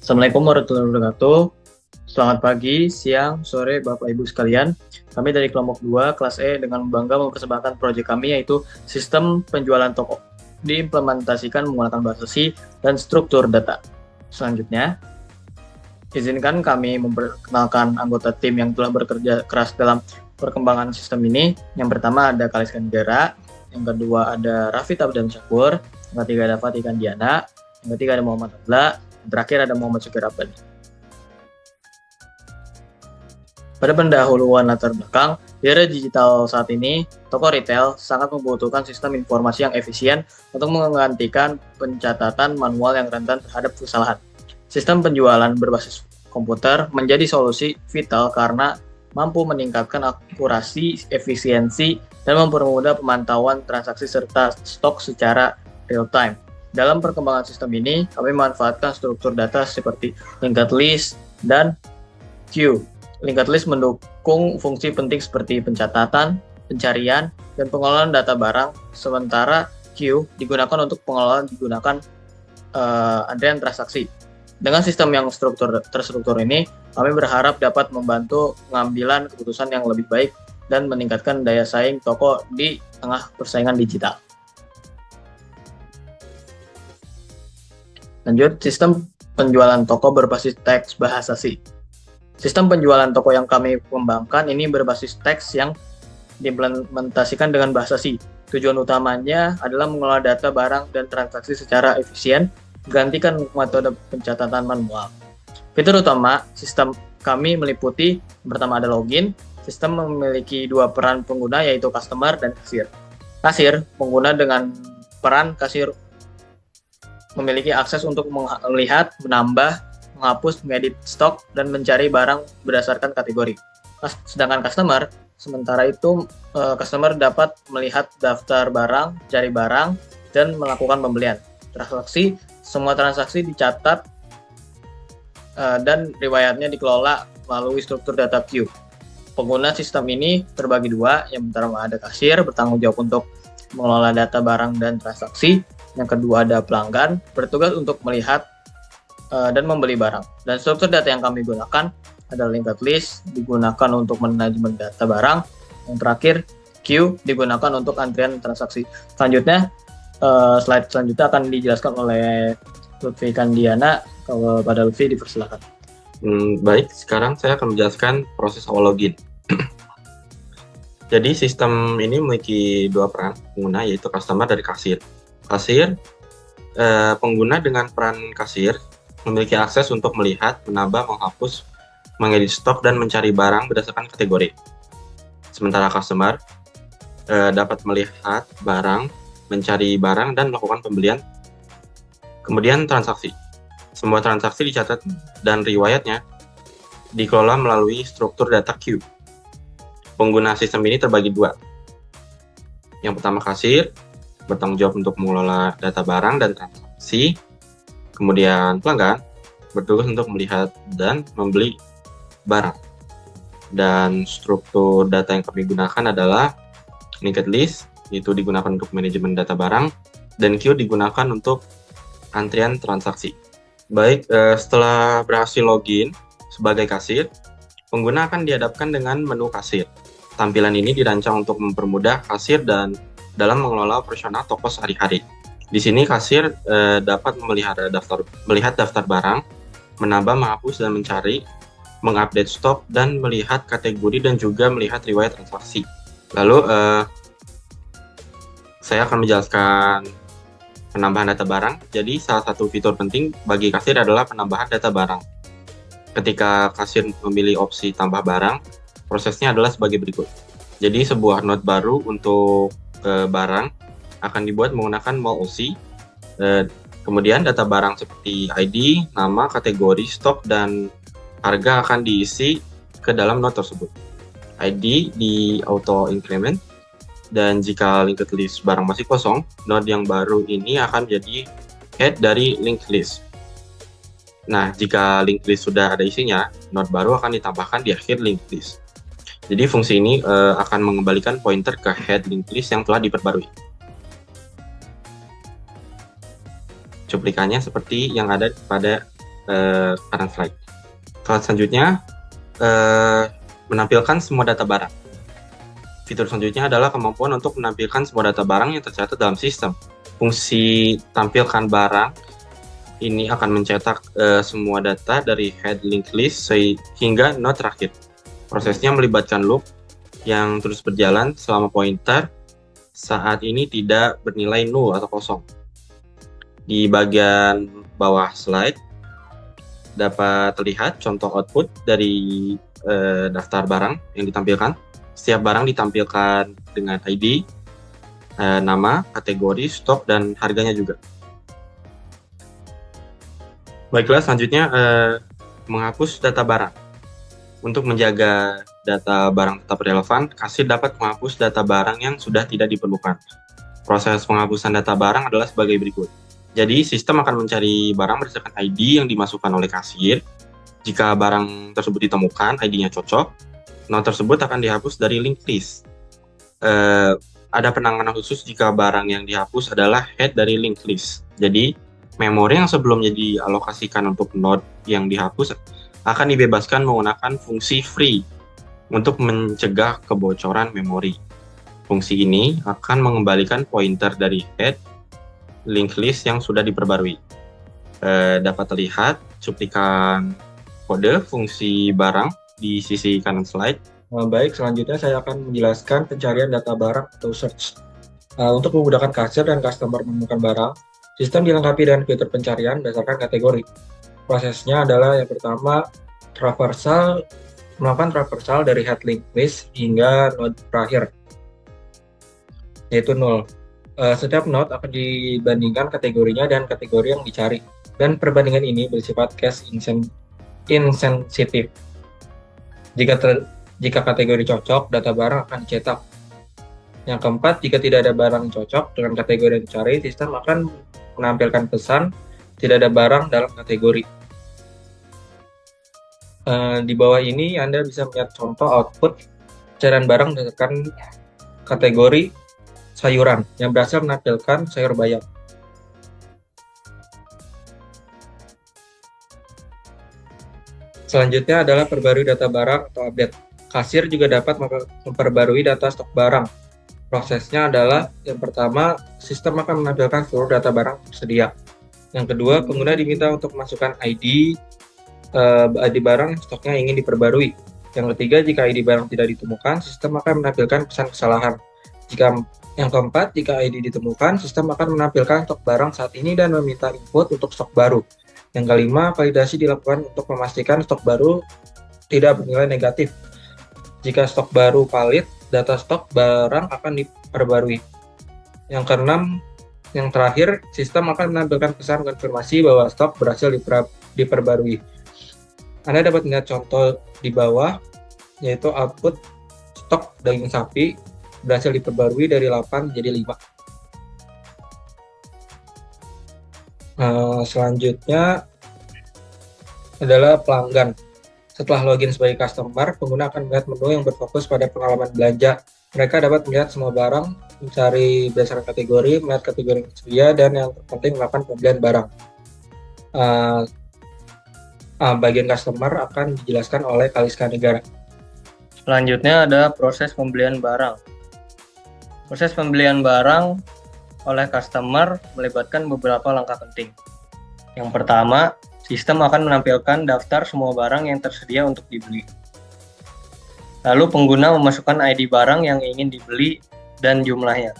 Assalamualaikum warahmatullahi wabarakatuh. Selamat pagi, siang, sore, Bapak Ibu sekalian. Kami dari kelompok 2 kelas E dengan bangga mempersembahkan proyek kami yaitu sistem penjualan toko. Diimplementasikan menggunakan bahasa C dan struktur data. Selanjutnya, izinkan kami memperkenalkan anggota tim yang telah bekerja keras dalam perkembangan sistem ini. Yang pertama ada Kaliskan Gera, yang kedua ada Raffi Abdan Syakur, yang ketiga ada Fatih Kandiana, yang ketiga ada Muhammad Abla, terakhir ada Muhammad Syukir Abadi. Pada pendahuluan latar belakang, di era digital saat ini, toko retail sangat membutuhkan sistem informasi yang efisien untuk menggantikan pencatatan manual yang rentan terhadap kesalahan. Sistem penjualan berbasis komputer menjadi solusi vital karena mampu meningkatkan akurasi, efisiensi, dan mempermudah pemantauan transaksi serta stok secara real-time. Dalam perkembangan sistem ini, kami memanfaatkan struktur data seperti linked list dan queue. Linked list mendukung fungsi penting seperti pencatatan, pencarian, dan pengelolaan data barang, sementara queue digunakan untuk pengelolaan antrian transaksi. Dengan sistem yang terstruktur ini, kami berharap dapat membantu pengambilan keputusan yang lebih baik dan meningkatkan daya saing toko di tengah persaingan digital. Lanjut, sistem penjualan toko berbasis teks bahasa C. Sistem penjualan toko yang kami kembangkan ini berbasis teks yang diimplementasikan dengan bahasa C. Tujuan utamanya adalah mengelola data barang dan transaksi secara efisien, menggantikan metode pencatatan manual. Fitur utama sistem kami meliputi, pertama ada login. Sistem memiliki dua peran pengguna yaitu customer dan kasir. Kasir, pengguna dengan peran kasir memiliki akses untuk melihat, menambah, menghapus, mengedit stok, dan mencari barang berdasarkan kategori. Sedangkan customer, sementara itu customer dapat melihat daftar barang, cari barang, dan melakukan pembelian. Semua transaksi dicatat dan riwayatnya dikelola melalui struktur data queue. Pengguna sistem ini terbagi dua, yang pertama ada kasir, bertanggung jawab untuk mengelola data barang dan transaksi. Yang kedua ada pelanggan, bertugas untuk melihat dan membeli barang. Dan struktur data yang kami gunakan adalah linked list, digunakan untuk manajemen data barang. Yang terakhir, queue digunakan untuk antrian transaksi. Selanjutnya, slide selanjutnya akan dijelaskan oleh Lutfi Kandiana. Kepada Lutfi dipersilakan. Baik, sekarang saya akan menjelaskan proses awal login. Jadi sistem ini memiliki dua peran pengguna, yaitu customer dari kasir. Kasir, pengguna dengan peran kasir memiliki akses untuk melihat, menambah, menghapus, mengedit stok, dan mencari barang berdasarkan kategori. Sementara customer dapat melihat barang, mencari barang, dan melakukan pembelian. Kemudian transaksi. Semua transaksi dicatat dan riwayatnya dikelola melalui struktur data queue. Pengguna sistem ini terbagi dua. Yang pertama kasir, bertanggung jawab untuk mengelola data barang dan transaksi. Kemudian pelanggan, bertugas untuk melihat dan membeli barang. Dan struktur data yang kami gunakan adalah linked list, itu digunakan untuk manajemen data barang, dan queue digunakan untuk antrian transaksi. Baik, setelah berhasil login sebagai kasir, pengguna akan dihadapkan dengan menu kasir. Tampilan ini dirancang untuk mempermudah kasir dan dalam mengelola operasional toko sehari-hari. Di sini kasir dapat melihat daftar barang, menambah, menghapus, dan mencari, mengupdate stok, dan melihat kategori dan juga melihat riwayat transaksi. Lalu saya akan menjelaskan penambahan data barang. Jadi salah satu fitur penting bagi kasir adalah penambahan data barang. Ketika kasir memilih opsi tambah barang, prosesnya adalah sebagai berikut. Jadi sebuah note baru untuk barang akan dibuat menggunakan mall OC. Kemudian data barang seperti ID, nama, kategori, stok, dan harga akan diisi ke dalam note tersebut. ID di auto increment, dan jika linked list barang masih kosong, node yang baru ini akan menjadi head dari linked list. Nah, jika linked list sudah ada isinya, node baru akan ditambahkan di akhir linked list. Jadi fungsi ini akan mengembalikan pointer ke head linked list yang telah diperbarui. Cuplikannya seperti yang ada pada current slide. Slide selanjutnya menampilkan semua data barang. Fitur selanjutnya adalah kemampuan untuk menampilkan semua data barang yang tercatat dalam sistem. Fungsi tampilkan barang ini akan mencetak semua data dari head linked list hingga node terakhir. Prosesnya melibatkan loop yang terus berjalan selama pointer saat ini tidak bernilai 0 atau kosong. Di bagian bawah slide dapat terlihat contoh output dari daftar barang yang ditampilkan. Setiap barang ditampilkan dengan ID, nama, kategori, stok, dan harganya juga. Baiklah, selanjutnya menghapus data barang. Untuk menjaga data barang tetap relevan, kasir dapat menghapus data barang yang sudah tidak diperlukan. Proses penghapusan data barang adalah sebagai berikut. Jadi, sistem akan mencari barang berdasarkan ID yang dimasukkan oleh kasir. Jika barang tersebut ditemukan, ID-nya cocok, node tersebut akan dihapus dari linked list. Ada penanganan khusus jika barang yang dihapus adalah head dari linked list. Jadi, memori yang sebelumnya dialokasikan untuk node yang dihapus akan dibebaskan menggunakan fungsi free untuk mencegah kebocoran memori. Fungsi ini akan mengembalikan pointer dari head linked list yang sudah diperbarui. Dapat terlihat cuplikan kode fungsi barang di sisi kanan slide. Baik, selanjutnya saya akan menjelaskan pencarian data barang atau search. Untuk menggunakan kasir dan customer menemukan barang, sistem dilengkapi dengan fitur pencarian berdasarkan kategori. Prosesnya adalah yang pertama, melakukan traversal dari head linked list hingga node terakhir, yaitu 0. Setiap node akan dibandingkan kategorinya dan kategori yang dicari, dan perbandingan ini bersifat case insensitive. Jika kategori cocok, data barang akan dicetak. Yang keempat, jika tidak ada barang cocok dengan kategori yang dicari, sistem akan menampilkan pesan tidak ada barang dalam kategori. Di bawah ini Anda bisa melihat contoh output pencarian barang berdasarkan kategori sayuran yang berhasil menampilkan sayur bayam. Selanjutnya adalah perbarui data barang atau update. Kasir juga dapat memperbarui data stok barang. Prosesnya adalah yang pertama, sistem akan menampilkan seluruh data barang tersedia. Yang kedua, pengguna diminta untuk memasukkan ID barang stoknya ingin diperbarui. Yang ketiga, jika ID barang tidak ditemukan, sistem akan menampilkan pesan kesalahan. Yang keempat, jika ID ditemukan, sistem akan menampilkan stok barang saat ini dan meminta input untuk stok baru. Yang kelima, validasi dilakukan untuk memastikan stok baru tidak bernilai negatif. Jika stok baru valid, data stok barang akan diperbarui. Yang keenam, yang terakhir, sistem akan menampilkan pesan konfirmasi bahwa stok berhasil diperbarui. Anda dapat melihat contoh di bawah, yaitu output stok daging sapi berhasil diperbarui dari 8 menjadi 5. Selanjutnya adalah pelanggan. Setelah login sebagai customer, pengguna akan melihat menu yang berfokus pada pengalaman belanja. Mereka dapat melihat semua barang, mencari berdasarkan kategori, melihat kategori yang tersedia, dan yang terpenting melakukan pembelian barang. Bagian customer akan dijelaskan oleh Kaliska Negara. Selanjutnya ada proses pembelian barang. Proses pembelian barang oleh customer melibatkan beberapa langkah penting. Yang pertama, sistem akan menampilkan daftar semua barang yang tersedia untuk dibeli. Lalu pengguna memasukkan ID barang yang ingin dibeli dan jumlahnya.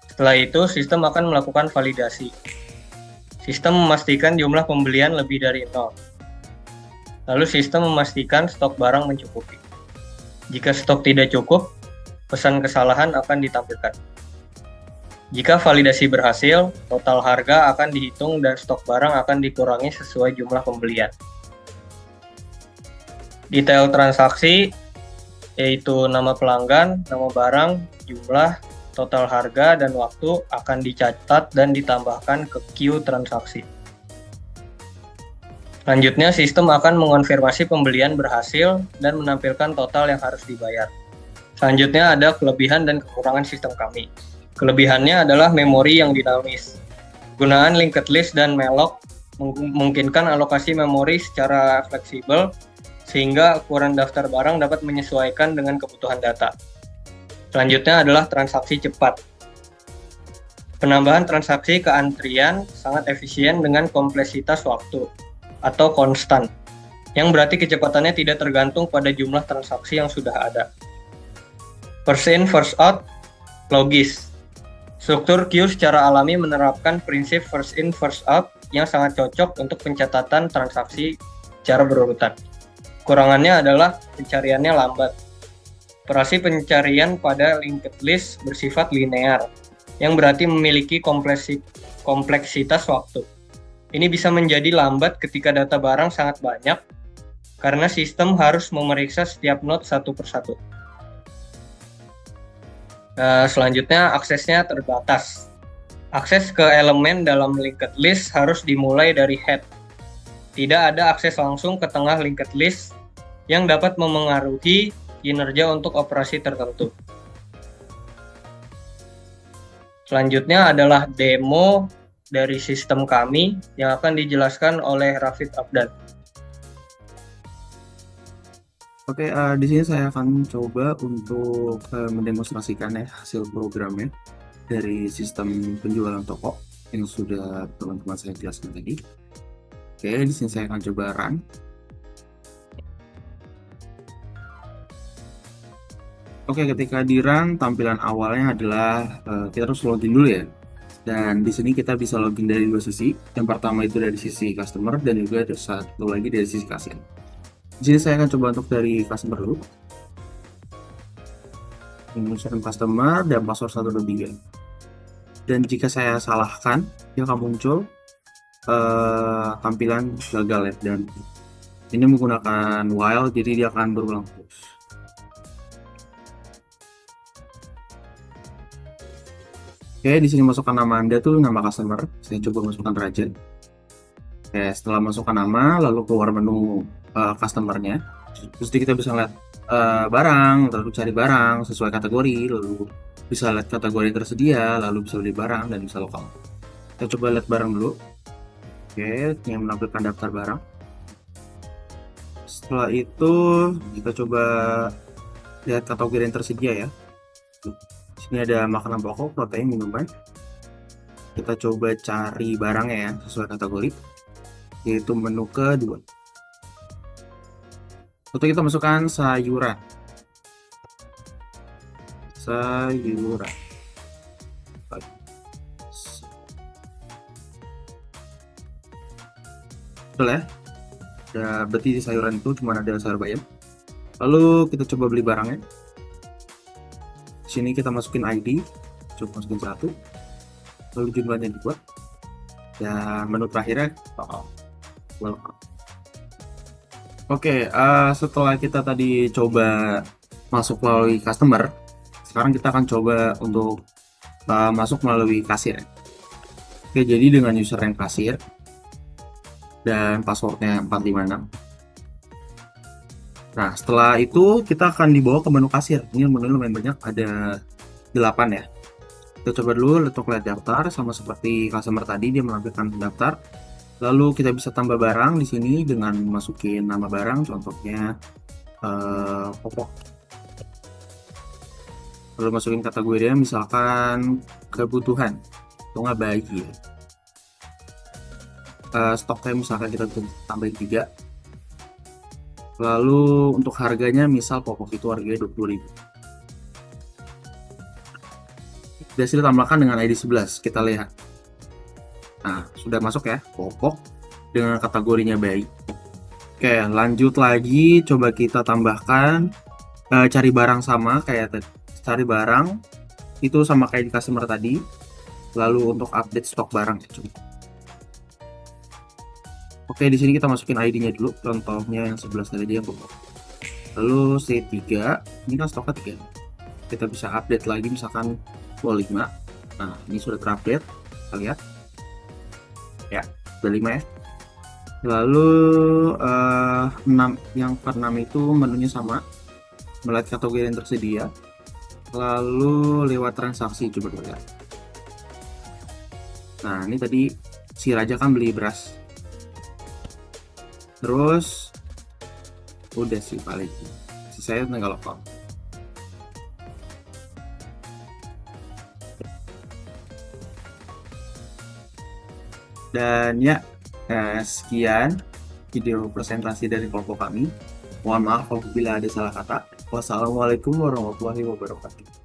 Setelah itu, sistem akan melakukan validasi. Sistem memastikan jumlah pembelian lebih dari 0. Lalu sistem memastikan stok barang mencukupi. Jika stok tidak cukup, pesan kesalahan akan ditampilkan. Jika validasi berhasil, total harga akan dihitung dan stok barang akan dikurangi sesuai jumlah pembelian. Detail transaksi, yaitu nama pelanggan, nama barang, jumlah, total harga, dan waktu akan dicatat dan ditambahkan ke queue transaksi. Selanjutnya, sistem akan mengonfirmasi pembelian berhasil dan menampilkan total yang harus dibayar. Selanjutnya ada kelebihan dan kekurangan sistem kami. Kelebihannya adalah memori yang dinamis. Penggunaan linked list dan malloc memungkinkan alokasi memori secara fleksibel sehingga ukuran daftar barang dapat menyesuaikan dengan kebutuhan data. Selanjutnya adalah transaksi cepat. Penambahan transaksi ke antrian sangat efisien dengan kompleksitas waktu atau konstan, yang berarti kecepatannya tidak tergantung pada jumlah transaksi yang sudah ada. First in, first out, logis. Struktur queue secara alami menerapkan prinsip first in, first out yang sangat cocok untuk pencatatan transaksi secara berurutan. Kurangannya adalah pencariannya lambat. Operasi pencarian pada linked list bersifat linear, yang berarti memiliki kompleksitas waktu. Ini bisa menjadi lambat ketika data barang sangat banyak, karena sistem harus memeriksa setiap node satu persatu. Selanjutnya, aksesnya terbatas. Akses ke elemen dalam linked list harus dimulai dari head. Tidak ada akses langsung ke tengah linked list yang dapat memengaruhi kinerja untuk operasi tertentu. Selanjutnya adalah demo dari sistem kami yang akan dijelaskan oleh Rafid Abdan. Oke, di sini saya akan coba untuk mendemonstrasikan hasil programnya dari sistem penjualan toko yang sudah teman-teman saya jelaskan tadi. Oke, di sini saya akan coba run. Oke, ketika di run, tampilan awalnya adalah kita harus login dulu ya. Dan di sini kita bisa login dari dua sisi. Yang pertama itu dari sisi customer dan juga ada satu lagi dari sisi kasir. Di sini saya akan coba untuk dari customer dulu. Menunjukkan customer dan password 123. Dan jika saya salahkan, dia akan muncul tampilan gagal ya. Dan ini menggunakan while, jadi dia akan berulang terus. Oke, di sini masukkan nama Anda tuh nama customer. Saya coba masukkan Raja. Oke, setelah masukkan nama, lalu keluar menu customernya. Terus kita bisa lihat barang, lalu cari barang sesuai kategori, lalu bisa lihat kategori yang tersedia, lalu bisa beli barang dan bisa lokal. Kita coba lihat barang dulu. Oke, yang menampilkan daftar barang. Setelah itu kita coba lihat kategori yang tersedia ya. Ini ada makanan pokok, protein, minuman. Kita coba cari barangnya ya sesuai kategori, yaitu menu kedua. Untuk kita masukkan sayuran. Betul ya? Berarti di sayuran itu cuma ada sayur bayam. Lalu kita coba beli barangnya. Sini kita masukin ID, coba masukin 1, lalu jumlahnya dibuat, dan menu terakhirnya welcome. Oke, setelah kita tadi coba masuk melalui customer, sekarang kita akan coba untuk masuk melalui kasir. Oke, jadi dengan user yang kasir dan passwordnya 456. Nah, setelah itu kita akan dibawa ke menu kasir. Ini menu lumayan banyak, ada 8 ya. Kita coba dulu untuk lihat daftar, sama seperti customer tadi dia menampilkan daftar. Lalu kita bisa tambah barang di sini dengan masukin nama barang, contohnya popok. Lalu masukin kategorinya misalkan kebutuhan, atau nggak bayi. Stoknya misalkan kita tambahin 3. Lalu untuk harganya misal popok itu harganya 20.000. Sudah ditambahkan dengan ID 11, kita lihat. Nah, sudah masuk ya, popok dengan kategorinya bayi. Oke, lanjut lagi, coba kita tambahkan cari barang sama kayak tadi. Cari barang itu sama kayak di customer tadi. Lalu untuk update stok barang ya, coba. Oke, di sini kita masukin ID-nya dulu, contohnya yang 11 tadi yang popok. Lalu C3, ini kan stoknya 3. Kita bisa update lagi misalkan 25. Nah, ini sudah terupdate, kita lihat. Ya, udah 5 ya. Lalu 6, yang ke-6 itu menunya sama, melihat kategori yang tersedia. Lalu lewat transaksi, coba kita lihat. Nah, ini tadi si Raja kan beli beras. Terus udah sih paling. Sisanya tinggal lokal. Dan ya, sekian video presentasi dari kelompok kami. Mohon maaf apabila ada salah kata. Wassalamualaikum warahmatullahi wabarakatuh.